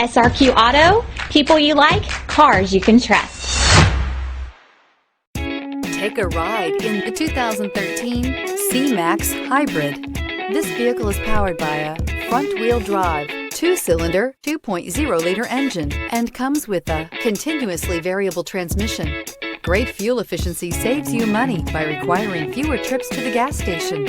SRQ Auto, people you like, cars you can trust. Take a ride in the 2013 C-MAX Hybrid. This vehicle is powered by a front-wheel drive, 2-cylinder, 2.0-liter engine, and comes with a continuously variable transmission. Great fuel efficiency saves you money by requiring fewer trips to the gas station.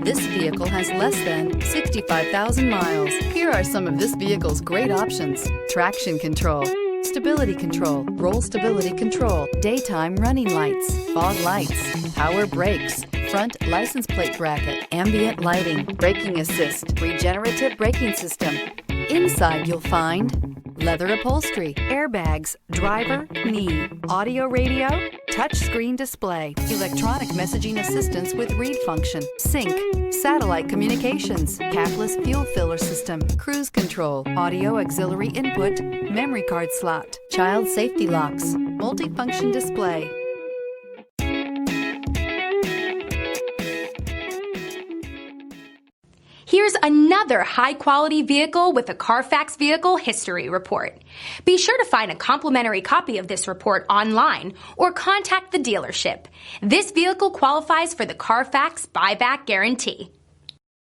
This vehicle has less than 65,000 miles. Here are some of this vehicle's great options: traction control, stability control, roll stability control, daytime running lights, fog lights, power brakes, front license plate bracket, ambient lighting, braking assist, regenerative braking system. Inside you'll find leather upholstery, airbags, driver, knee, audio radio, touchscreen display, electronic messaging assistance with read function, sync, satellite communications, capless fuel filler system, cruise control, audio auxiliary input, memory card slot, child safety locks, multifunction display. Here's another high-quality vehicle with a Carfax Vehicle History Report. Be sure to find a complimentary copy of this report online or contact the dealership. This vehicle qualifies for the Carfax Buyback Guarantee.